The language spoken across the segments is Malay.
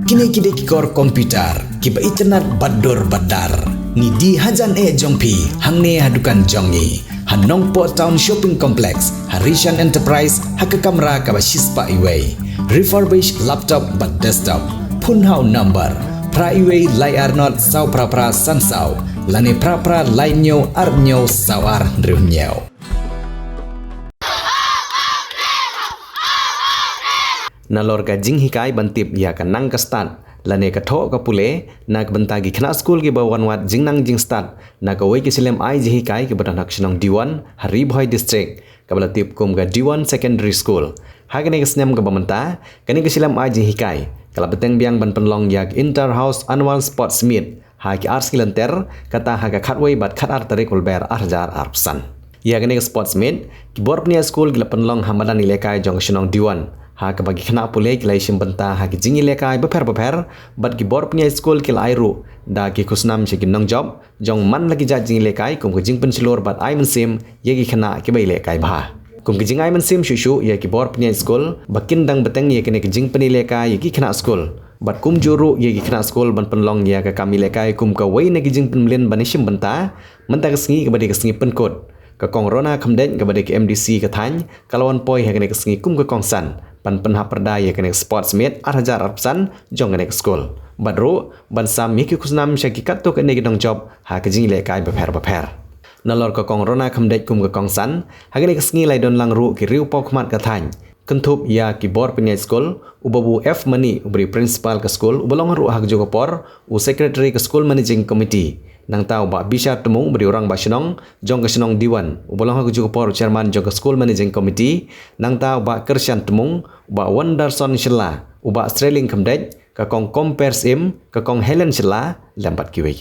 Kini kikor komputer, kiba internet bador badar. Ni di hajan jong pi, hang ne hadukan jongi. Han Nongpoh Town Shopping Complex, Harishan Enterprise, haka kamera kaba shispa iway. Refurbished laptop but desktop. Phun hau number. Pra iway layar not sau pra san sau. Lane pra lai nyo ar nyo sau ar riu nyo. Nalor ka jing hikai bantip ya ka nang ka start lane ka tho ka pule nak bantagi khna school ki bawan wat jing nang jing start na ka wei ki silem ai ji hikai ki badan Shillong Diwon hari Bhoi district ka balatip kum ga Diwon secondary school ha ka ne ka snem ka bamanta kani ka silem ai ji hikai kala beteng biang ban penlong yak inter house annual sports meet ha ki ars ki lanter kata ha ka khatwei bat khat ar tarik ulber arjar arpsan ya ka ne ka sports meet ki bor pnia school ki la penlong hamadan ilekai jong Shillong Diwon ha ka bagi khna pule ki lai sim banta ha ki jingi lekai beper bat ki bor pnia school ki lai ru da ki khusnam che ki nong job jong man lagi ja jingi lekai kum ki jing pen silor bat ai men sim ye ki khna ki bai lekai bha kum ki jing ai men sim shu ye ki bor pnia school bakin dang beteng ye ki ne ki jing pen lekai ye ki khna school bat kum juru ye ki khna school ban penlong ya ka kami lekai kum ka wei ne ki jing pen mlen banisim banta menta ka sngi ka badi ka sngi Pynkut ka kong rona khamden ka badi ka MDC ka thany kalwan poi ha ka ne ka sngi kum ka Kongsan pan penha perdaya kene sports meet 8,000 jong kene school badru ban sam mi ki khusnam shaki katto kene gidong job ha ka jing le kai beper nalor ka kong rona khamdej kum ka Kongsan ha kene sngi lai don lang ru ki riu pok mat ka thany kentup ya ki bor penya school ubabu F mani ubri principal ka school ubalong ru hak jogo por u secretary ka school managing committee nang tau ba bisa temu beri orang ba Shillong jong ka Shillong Diwon ubalong hak jogo por chairman jong ka school managing committee nang tau ba Kershan temu ba Wonderson Shilla uba Australian khamdej ka kong compares im ka kong Helen Shilla lambat kiwe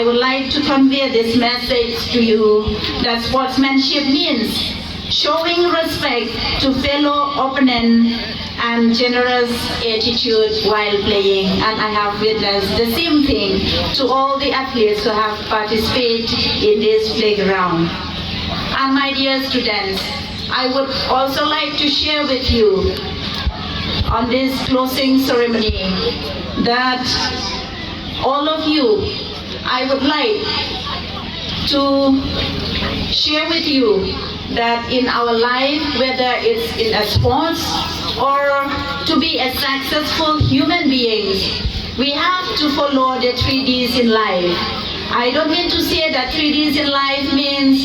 I would like to convey this message to you that sportsmanship means showing respect to fellow opponent and generous attitude while playing. And I have witnessed the same thing to all the athletes who have participated in this playground. And my dear students, I would also like to share with you on this closing ceremony that all of you, I would like to share with you that in our life, whether it's in a sports or to be a successful human beings, we have to follow the 3Ds in life. I don't mean to say that 3Ds in life means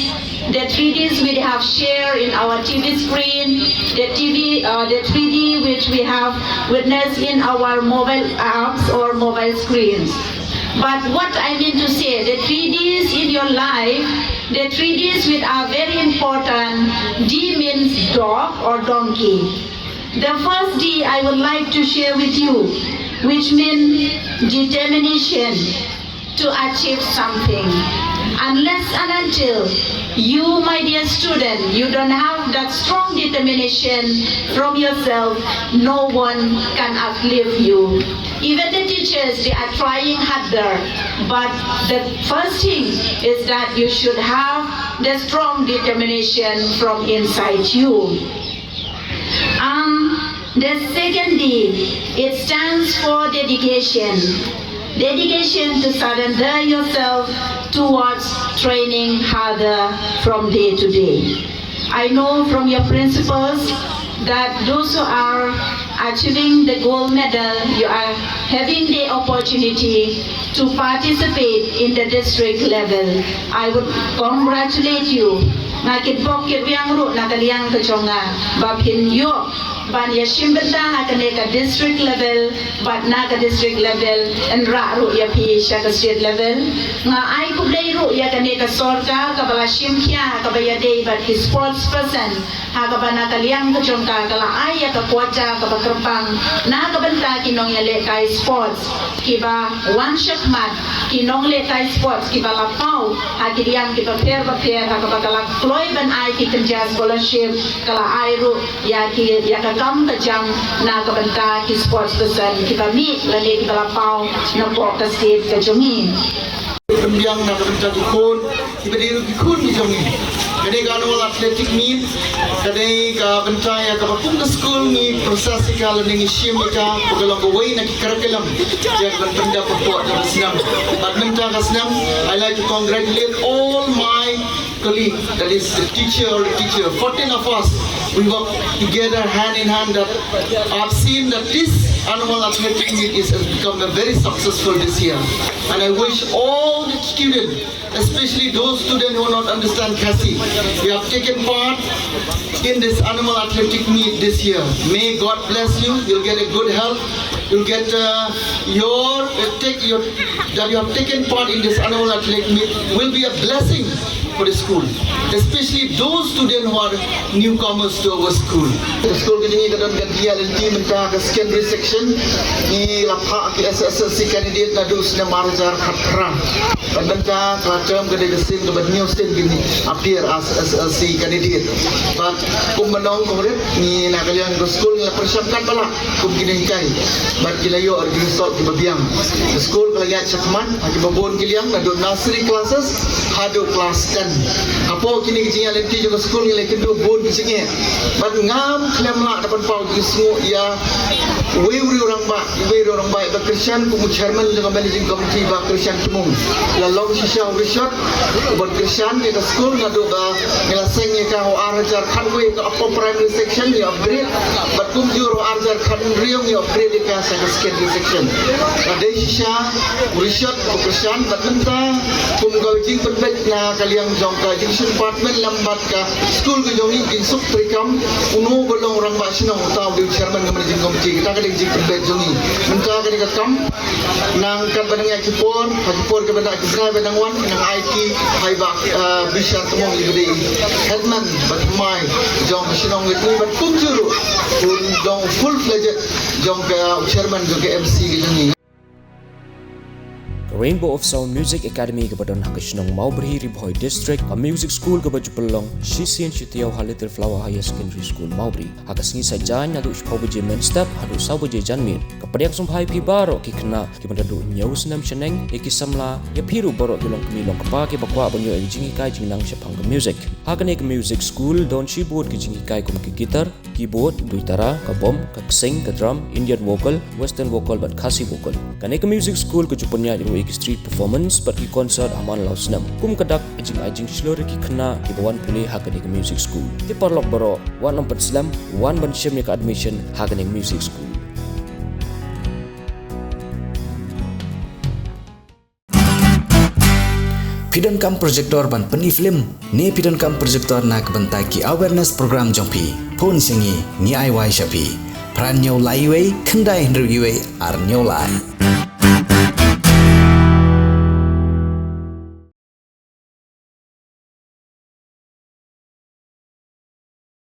the 3Ds we have shared in our TV screen, the 3D which we have witnessed in our mobile apps or mobile screens. But what I mean to say, the 3Ds in your life, the 3Ds which are very important, D means dog or donkey. The first D I would like to share with you, which means determination to achieve something. Unless and until you, my dear student, you don't have that strong determination from yourself, no one can uplift you. Even the teachers, they are trying harder, but the first thing is that you should have the strong determination from inside you. The second D, it stands for dedication. Dedication to surrender yourself towards training harder from day to day. I know from your principals that those who are achieving the gold medal, you are having the opportunity to participate in the district level. I would congratulate you. Nakit pokit yang ru nakaliang keconga babhin yo ban ya shimbenta hakane ka district level but na ka district level and ra ru ya pi sha ka state level nga ai ku dei ru ya kane ka sorkar ka bala shimkhya ka ba ya dei but his sports person ha ka ba nakaliang keconga kala ai ya ka kwacha ka ba kerpang na ka benta kinong ya le kai sports kiba one shot mat kinong le kai sports kiba la pau ha kiriang kiba per ha ka ba kala Loi ban ai ki kerja scholarship kala ai ru ya ki ya ka kam ka jam na ka banta ki sports person ki ba mi la le ki bala pau Nongpoh ka state ka jongi Pembiang na benta ki khun ki ba diru ki khun ki jongi kadai ka annual athletic meet kadai ka benta ya ka pung ka school ni proses ka learning shim ka pagalo ko way na ki curriculum ya ka benda pokok ka senam badminton ka senam I like to congratulate all my colleague, that is the teacher, 14 of us, we work together hand in hand. That I've seen that this annual athletic meet has become a very successful this year. And I wish all the students, especially those students who do not understand Kasi, you have taken part in this annual athletic meet this year. May God bless you, you'll get a good health, you'll get that you have taken part in this annual athletic meet will be a blessing for the school, especially those students who are newcomers to our school. The school ini kadang dia lenti mentah ke secondary section ni lapha ke SSLC candidate na dus na marjar khatra. Bentah kelacam ke desin ke new state gini appear as SSLC candidate. But kum menong kemudian ni nak kalian ke school ni persiapkan pala kum gini kai. But kilayo result ke babiang. The school kalian cakman bagi babon kalian na do nursery classes hado class 10. Apo kini kecingnya lenti juga school ni lekin do bon kecingnya. But ngam klem lah dapat pau di semua ya. Wei orang baik berkristian kumu chairman juga managing committee ba Christian tumung. Lalu sisa resort buat Christian di school ngadu ba ngelaseng ya ka arajar kan we ke apa primary section ya upgrade. But kum juro arajar kan riung ya upgrade ke secondary section. Ada sisa resort buat Christian but mentah kum gawing penbet na kaliang jong ka junction department lambat ka school ke jongi jinsuk trikam uno golong orang ba sinong tahu di chairman ke managing committee kita kadang jik penbet jongi mentah kadang ka kam nang kan banang khubor ke banang kibra banang wan nang IT hai ba bishar tumong libedi headman but my jong sinong itu but kum juru pun dong full fledged jong ka chairman ke MC ke jongi. Rainbow of Sound Music Academy ke badan hak Shnong mau berhiri Bhoi District, a music school ke baju pelong, Shisian Shitiau Little Flower Higher Secondary School Maubri. Hak Sngi saja nyadu Shpau Baje Main Step, hadu Sau Baje Janmir. Kepada yang sumpai pi baro ki kena ki bandadu nyau senam seneng, ki samla, ya piru baro ki long kemilong kepa ki bakwa banyo eng jingi kai jingnang Shapang ke music. Hak ne ke music school don keyboard ki jingi kai kum ki gitar, keyboard, duitara, ka bom, ka sing, ka drum, Indian vocal, western vocal but khasi vocal. Kane ke music school ke jupanya di street performance but ki concert aman lau senam. Kum kadak ajing slur ki kena ki Wanpoi hak ne ke music school. Ki parlok baro wan nomor slam, wan ban shim ni ke admission hak ne music school. Pidon kam projector ban peni film ne pidon kam projector nak bentai ki awareness program jompi phun Sngi ni ai wai shapi pran nyau lai wei khandai hendru wei ar nyau lai